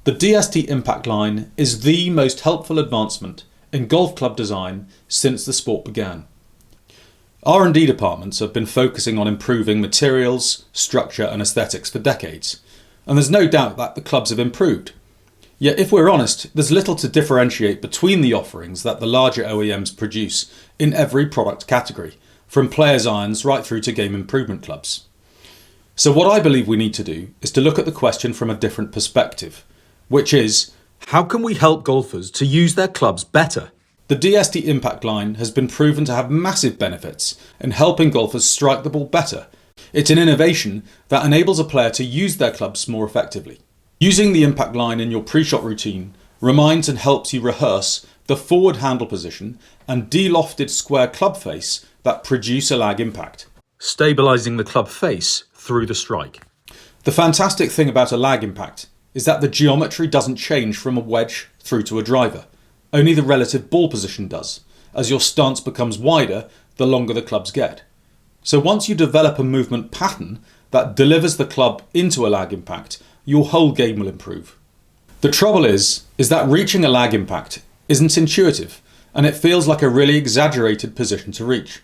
The DST impact line is the most helpful advancement in golf club design since the sport began. R&D departments have been focusing on improving materials, structure and aesthetics for decades, and there's no doubt that the clubs have improved. Yet if we're honest, there's little to differentiate between the offerings that the larger OEMs produce in every product category, from players' irons right through to game improvement clubs. So what I believe we need to do is to look at the question from a different perspective, which is, how can we help golfers to use their clubs better? The DST impact line has been proven to have massive benefits in helping golfers strike the ball better. It's an innovation that enables a player to use their clubs more effectively. Using the impact line in your pre-shot routine reminds and helps you rehearse the forward handle position and de-lofted square club face that produce a lag impact, stabilising the club face through the strike. The fantastic thing about a lag impact is that the geometry doesn't change from a wedge through to a driver. Only the relative ball position does, as your stance becomes wider the longer the clubs get. So once you develop a movement pattern that delivers the club into a lag impact, your whole game will improve. The trouble is that reaching a lag impact isn't intuitive, and it feels like a really exaggerated position to reach.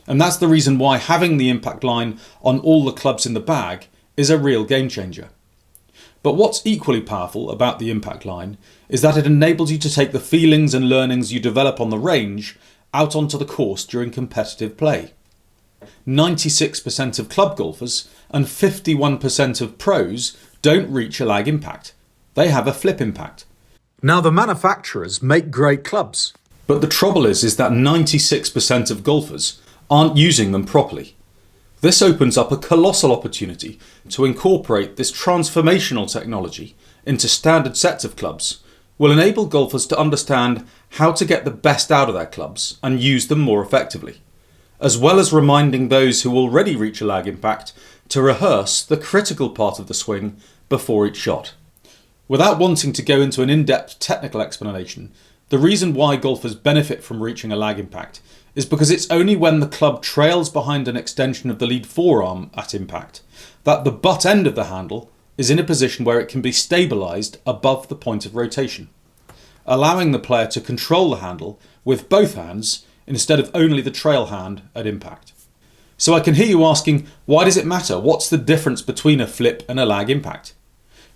And that's the reason why having the impact line on all the clubs in the bag is a real game changer. But what's equally powerful about the impact line is that it enables you to take the feelings and learnings you develop on the range out onto the course during competitive play. 96% of club golfers and 51% of pros don't reach a lag impact. They have a flip impact. Now the manufacturers make great clubs, but the trouble is that 96% of golfers aren't using them properly. This opens up a colossal opportunity to incorporate this transformational technology into standard sets of clubs, will enable golfers to understand how to get the best out of their clubs and use them more effectively, as well as reminding those who already reach a lag impact to rehearse the critical part of the swing before each shot. Without wanting to go into an in-depth technical explanation, the reason why golfers benefit from reaching a lag impact is because it's only when the club trails behind an extension of the lead forearm at impact that the butt end of the handle is in a position where it can be stabilised above the point of rotation, allowing the player to control the handle with both hands instead of only the trail hand at impact. So I can hear you asking, why does it matter? What's the difference between a flip and a lag impact?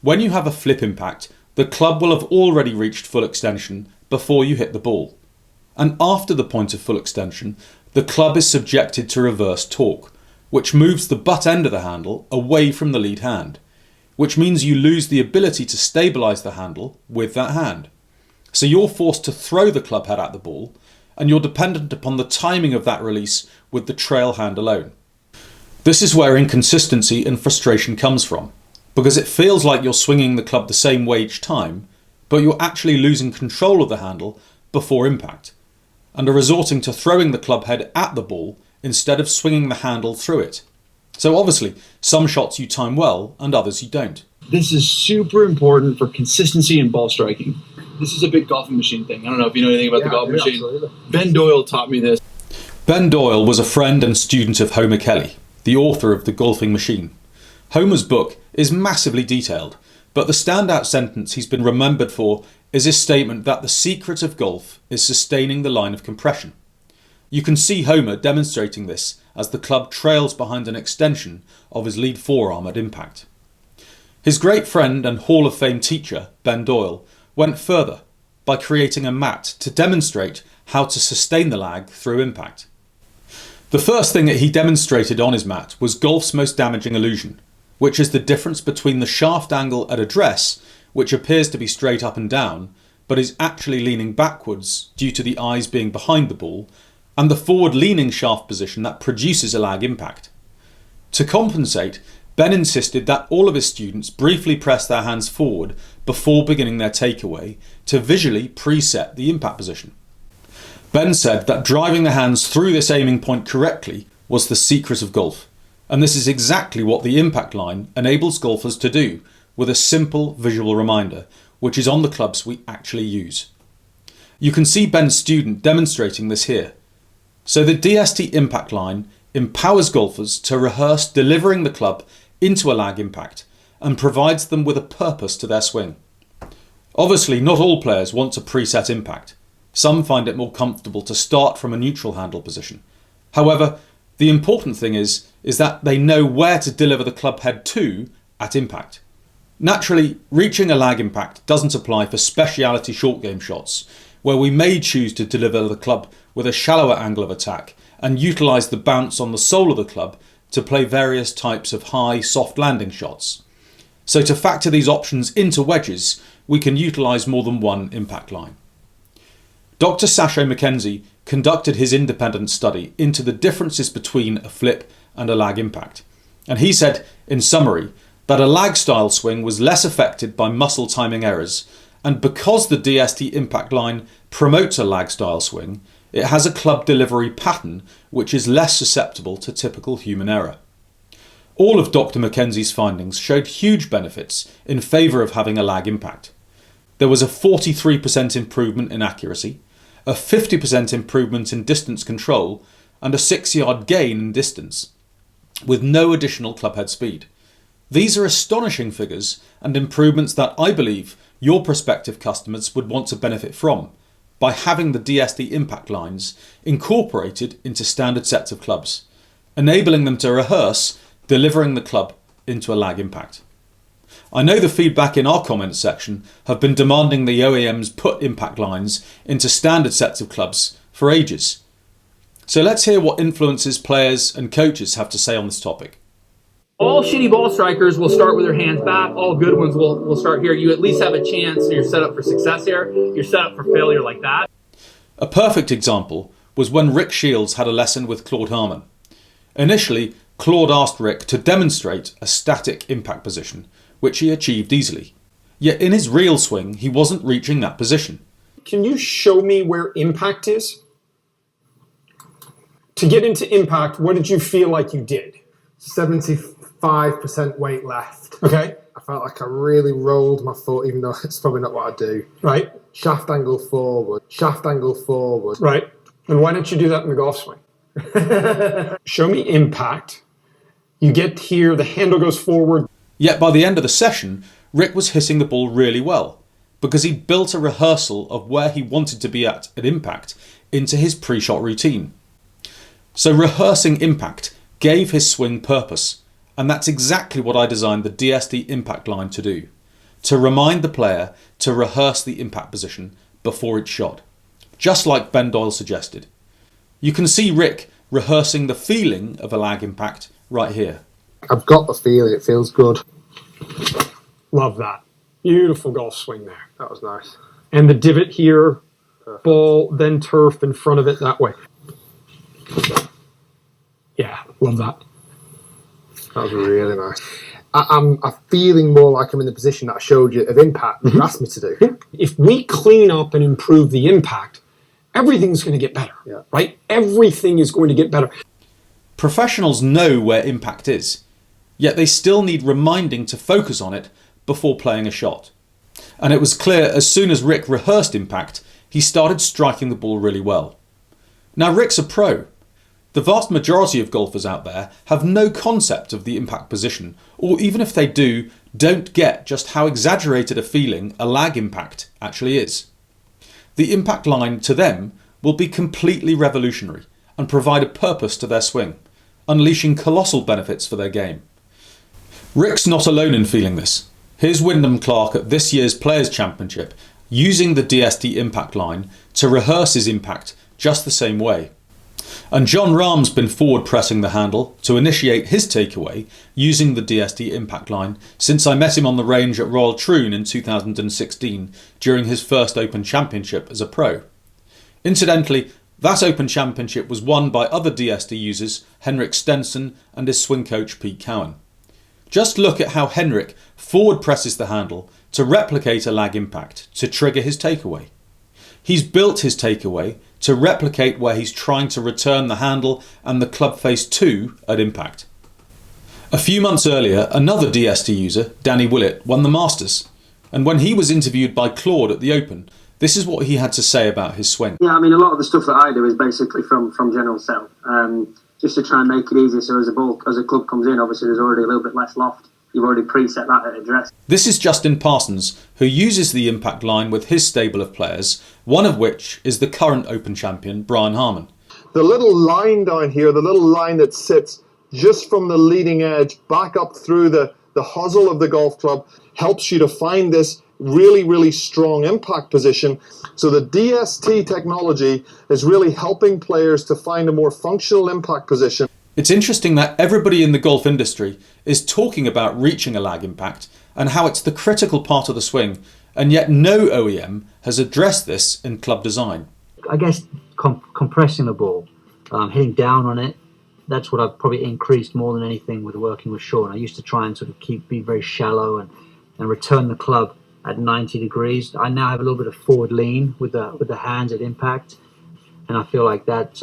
When you have a flip impact, the club will have already reached full extension before you hit the ball. And after the point of full extension, the club is subjected to reverse torque, which moves the butt end of the handle away from the lead hand, which means you lose the ability to stabilise the handle with that hand. So you're forced to throw the club head at the ball, and you're dependent upon the timing of that release with the trail hand alone. This is where inconsistency and frustration comes from, because it feels like you're swinging the club the same way each time, but you're actually losing control of the handle before impact, and are resorting to throwing the club head at the ball instead of swinging the handle through it. So obviously, some shots you time well and others you don't. This is super important for consistency in ball striking. This is a big golfing machine thing. I don't know if you know anything about the golfing machine. Absolutely. Ben Doyle taught me this. Ben Doyle was a friend and student of Homer Kelly, the author of The Golfing Machine. Homer's book is massively detailed, but the standout sentence he's been remembered for is his statement that the secret of golf is sustaining the line of compression. You can see Homer demonstrating this as the club trails behind an extension of his lead forearm at impact. His great friend and Hall of Fame teacher, Ben Doyle, went further by creating a mat to demonstrate how to sustain the lag through impact. The first thing that he demonstrated on his mat was golf's most damaging illusion, which is the difference between the shaft angle at address, which appears to be straight up and down, but is actually leaning backwards due to the eyes being behind the ball, and the forward-leaning shaft position that produces a lag impact. To compensate, Ben insisted that all of his students briefly press their hands forward before beginning their takeaway to visually preset the impact position. Ben said that driving the hands through this aiming point correctly was the secret of golf, and this is exactly what the impact line enables golfers to do with a simple visual reminder, which is on the clubs we actually use. You can see Ben's student demonstrating this here. So the DST impact line empowers golfers to rehearse delivering the club into a lag impact and provides them with a purpose to their swing. Obviously, not all players want a preset impact. Some find it more comfortable to start from a neutral handle position. However, the important thing is that they know where to deliver the club head to at impact. Naturally, reaching a lag impact doesn't apply for speciality short game shots, where we may choose to deliver the club with a shallower angle of attack and utilise the bounce on the sole of the club to play various types of high, soft landing shots. So to factor these options into wedges, we can utilise more than one impact line. Dr. Sasho Mackenzie conducted his independent study into the differences between a flip and a lag impact. And he said, in summary, that a lag style swing was less affected by muscle timing errors, and because the DST impact line promotes a lag style swing, it has a club delivery pattern which is less susceptible to typical human error. All of Dr. Mackenzie's findings showed huge benefits in favour of having a lag impact. There was a 43% improvement in accuracy, a 50% improvement in distance control, and a 6-yard gain in distance, with no additional clubhead speed. These are astonishing figures and improvements that I believe your prospective customers would want to benefit from by having the DST impact lines incorporated into standard sets of clubs, enabling them to rehearse delivering the club into a lag impact. I know the feedback in our comments section have been demanding the OEMs put impact lines into standard sets of clubs for ages. So let's hear what influencers, players and coaches have to say on this topic. All shitty ball strikers will start with their hands back. All good ones will start here. You at least have a chance. You're set up for success here. You're set up for failure like that. A perfect example was when Rick Shields had a lesson with Claude Harmon. Initially, Claude asked Rick to demonstrate a static impact position, which he achieved easily. Yet in his real swing, he wasn't reaching that position. Can you show me where impact is? To get into impact, what did you feel like you did? 75% weight left. Okay. I felt like I really rolled my foot, even though it's probably not what I do. Right. Shaft angle forward. Shaft angle forward. Right. And why don't you do that in the golf swing? Show me impact. You get here, the handle goes forward. Yet by the end of the session, Rick was hitting the ball really well because he'd built a rehearsal of where he wanted to be at impact into his pre-shot routine. So rehearsing impact gave his swing purpose, and that's exactly what I designed the DST impact line to do, to remind the player to rehearse the impact position before it's shot, just like Ben Doyle suggested. You can see Rick rehearsing the feeling of a lag impact right here. I've got the feeling, it feels good. Love that. Beautiful golf swing there. That was nice. And the divot here, Perfect. ball, then turf in front of it that way. Yeah, love that. That was really nice. I'm feeling more like I'm in the position that I showed you of impact that you asked me to do. If we clean up and improve the impact, everything's going to get better, right? Everything is going to get better. Professionals know where impact is, yet they still need reminding to focus on it before playing a shot. And it was clear as soon as Rick rehearsed impact, he started striking the ball really well. Now Rick's a pro. The vast majority of golfers out there have no concept of the impact position, or even if they do, don't get just how exaggerated a feeling a lag impact actually is. The impact line to them will be completely revolutionary and provide a purpose to their swing, unleashing colossal benefits for their game. Rick's not alone in feeling this. Here's Wyndham Clark at this year's Players' Championship using the DST impact line to rehearse his impact just the same way. And John Rahm's been forward pressing the handle to initiate his takeaway using the DST impact line since I met him on the range at Royal Troon in 2016 during his first Open Championship as a pro. Incidentally, that Open Championship was won by other DST users Henrik Stenson and his swing coach Pete Cowan. Just look at how Henrik forward presses the handle to replicate a lag impact to trigger his takeaway. He's built his takeaway to replicate where he's trying to return the handle and the club face to at impact. A few months earlier, another DST user, Danny Willett, won the Masters. And when he was interviewed by Claude at the Open, this is what he had to say about his swing. Yeah, I mean, a lot of the stuff that I do is basically from general setup, just to try and make it easier. So as a club comes in, obviously there's already a little bit less loft you've already preset that at address. This is Justin Parsons, who uses the impact line with his stable of players, one of which is the current Open champion, Brian Harman. The little line down here, the little line that sits just from the leading edge back up through the hosel of the golf club, helps you to find this really, really strong impact position. So the DST technology is really helping players to find a more functional impact position. It's interesting that everybody in the golf industry is talking about reaching a lag impact and how it's the critical part of the swing, and yet no OEM has addressed this in club design. I guess compressing the ball, hitting down on it, that's what I've probably increased more than anything with working with Sean. I used to try and sort of be very shallow and return the club at 90 degrees. I now have a little bit of forward lean with the hands at impact, and I feel like that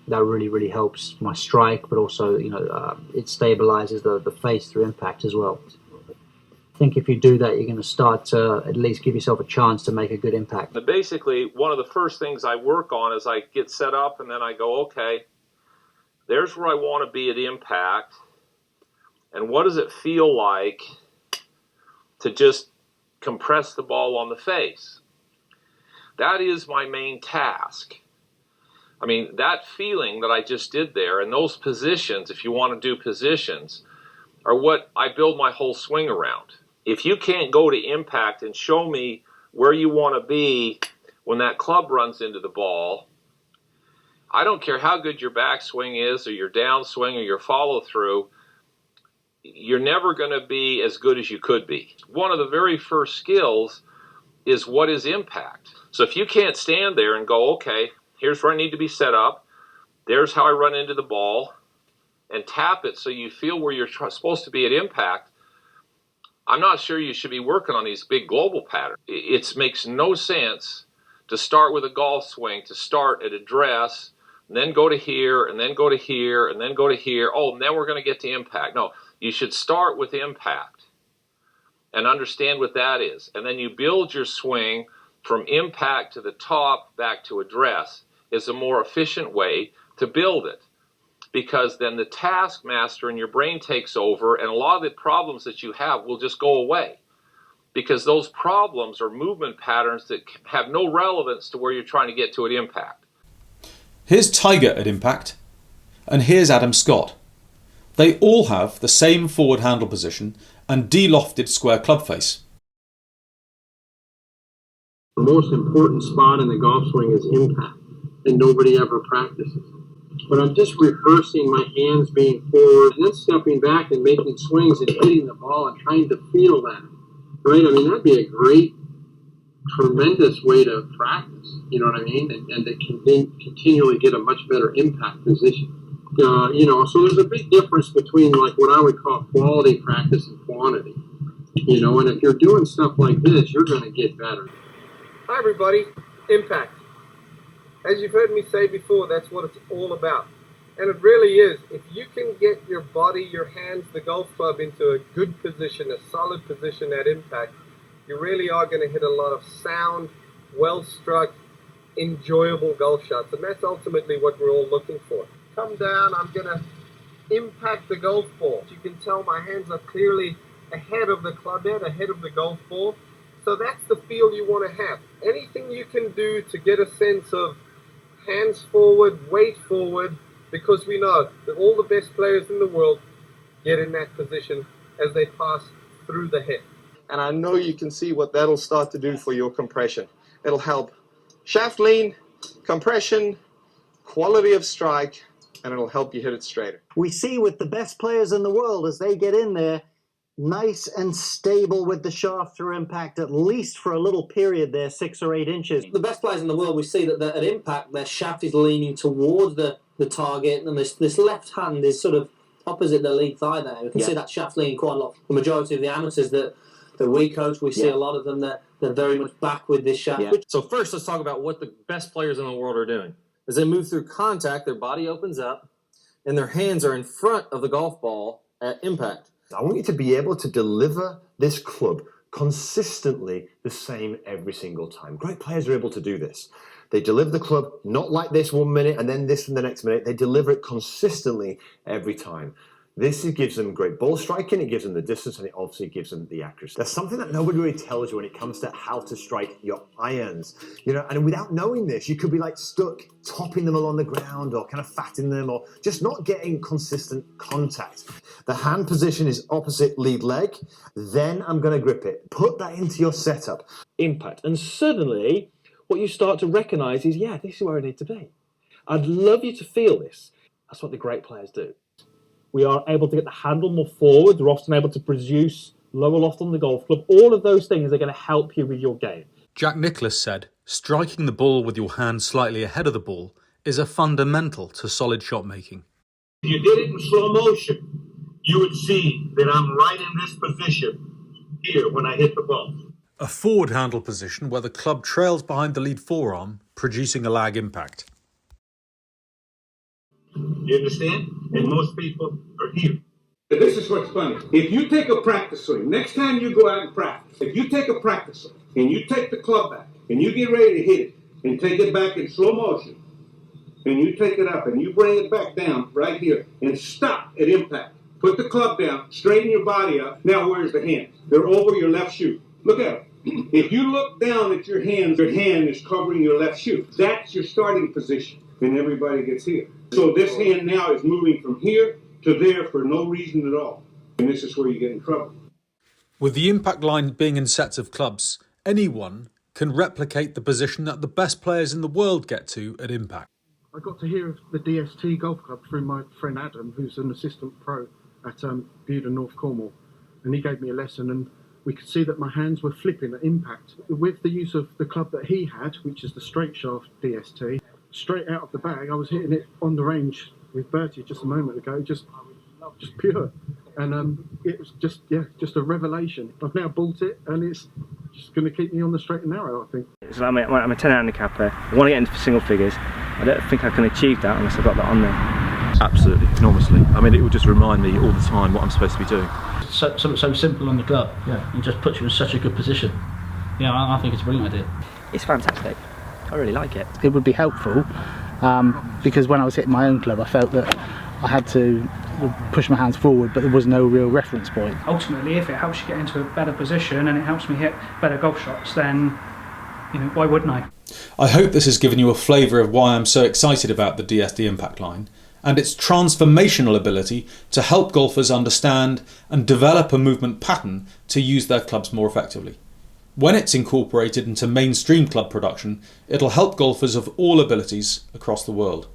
really, really helps my strike, but also, it stabilizes the face through impact as well. I think if you do that, you're going to start to at least give yourself a chance to make a good impact. But basically, one of the first things I work on is I get set up and then I go, okay, there's where I want to be at impact, and what does it feel like to just compress the ball on the face? That is my main task. I mean, that feeling that I just did there and those positions, if you want to do positions, are what I build my whole swing around. If you can't go to impact and show me where you want to be when that club runs into the ball, I don't care how good your backswing is or your downswing or your follow through, you're never going to be as good as you could be. One of the very first skills is what is impact. So if you can't stand there and go, okay, here's where I need to be set up, there's how I run into the ball, and tap it so you feel where you're supposed to be at impact, I'm not sure you should be working on these big global patterns. It makes no sense to start with a golf swing, to start at address, and then go to here, and then go to here, and then go to here. Oh, and then we're going to get to impact. No, you should start with impact and understand what that is. And then you build your swing from impact to the top back to address is a more efficient way to build it. Because then the taskmaster in your brain takes over, and a lot of the problems that you have will just go away. Because those problems are movement patterns that have no relevance to where you're trying to get to at impact. Here's Tiger at impact, and here's Adam Scott. They all have the same forward handle position and de-lofted square club face. The most important spot in the golf swing is impact, and nobody ever practices. But I'm just rehearsing my hands being forward and then stepping back and making swings and hitting the ball and trying to feel that, right? I mean, that'd be a great, tremendous way to practice, you know what I mean? And to continually get a much better impact position. So there's a big difference between like what I would call quality practice and quantity, and if you're doing stuff like this, you're going to get better. Hi everybody, impact. As you've heard me say before, that's what it's all about. And it really is. If you can get your body, your hands, the golf club into a good position, a solid position at impact, you really are going to hit a lot of sound, well-struck, enjoyable golf shots. And that's ultimately what we're all looking for. Come down, I'm going to impact the golf ball. You can tell my hands are clearly ahead of the club head, ahead of the golf ball. So that's the feel you want to have. Anything you can do to get a sense of hands forward, weight forward, because we know that all the best players in the world get in that position as they pass through the head. And I know you can see what that'll start to do for your compression. It'll help shaft lean, compression, quality of strike, and it'll help you hit it straighter. We see with the best players in the world, as they get in there, nice and stable with the shaft through impact, at least for a little period there, 6 or 8 inches. The best players in the world, we see that at impact, their shaft is leaning towards the target, and this left hand is sort of opposite the lead thigh there. We can see that shaft leaning quite a lot. The majority of the amateurs that we coach, we see a lot of them that they're very much back with this shaft. So first, let's talk about what the best players in the world are doing. As they move through contact, their body opens up, and their hands are in front of the golf ball at impact. I want you to be able to deliver this club consistently the same every single time. Great players are able to do this. They deliver the club not like this 1 minute and then this in the next minute. They deliver it consistently every time. This gives them great ball striking, it gives them the distance, and it obviously gives them the accuracy. There's something that nobody really tells you when it comes to how to strike your irons. You know, and without knowing this, you could be like stuck topping them along the ground or kind of fatting them or just not getting consistent contact. The hand position is opposite lead leg. Then I'm going to grip it. Put that into your setup. Impact. And suddenly, what you start to recognise is, yeah, this is where I need to be. I'd love you to feel this. That's what the great players do. We are able to get the handle more forward. We're often able to produce lower loft on the golf club. All of those things are going to help you with your game. Jack Nicklaus said, striking the ball with your hand slightly ahead of the ball is a fundamental to solid shot making. If you did it in slow motion, you would see that I'm right in this position here when I hit the ball. A forward handle position where the club trails behind the lead forearm, producing a lag impact. You understand? And most people are here. This is what's funny. If you take a practice swing, next time you go out and practice, if you take a practice swing and you take the club back and you get ready to hit it and take it back in slow motion and you take it up and you bring it back down right here and stop at impact. Put the club down, straighten your body up. Now where's the hands? They're over your left shoe. Look at them. If you look down at your hand is covering your left shoe. That's your starting position. And everybody gets here. So this hand now is moving from here to there for no reason at all. And this is where you get in trouble. With the impact line being in sets of clubs, anyone can replicate the position that the best players in the world get to at impact. I got to hear of the DST Golf Club through my friend Adam, who's an assistant pro at Buda, North Cornwall. And he gave me a lesson, and we could see that my hands were flipping at impact. With the use of the club that he had, which is the straight shaft DST, straight out of the bag, I was hitting it on the range with Bertie just a moment ago, just pure. And it was just a revelation. I've now bought it, and it's just going to keep me on the straight and narrow, I think. So I'm a 10 handicapper. I want to get into single figures. I don't think I can achieve that unless I've got that on there. Absolutely, enormously. I mean, it will just remind me all the time what I'm supposed to be doing. Something so simple on the club, and just puts you in such a good position. Yeah, I think it's a brilliant idea. It's fantastic. I really like it. It would be helpful because when I was hitting my own club, I felt that I had to push my hands forward, but there was no real reference point. Ultimately, if it helps you get into a better position and it helps me hit better golf shots, then why wouldn't I? I hope this has given you a flavour of why I'm so excited about the DSD Impact line and its transformational ability to help golfers understand and develop a movement pattern to use their clubs more effectively. When it's incorporated into mainstream club production, it'll help golfers of all abilities across the world.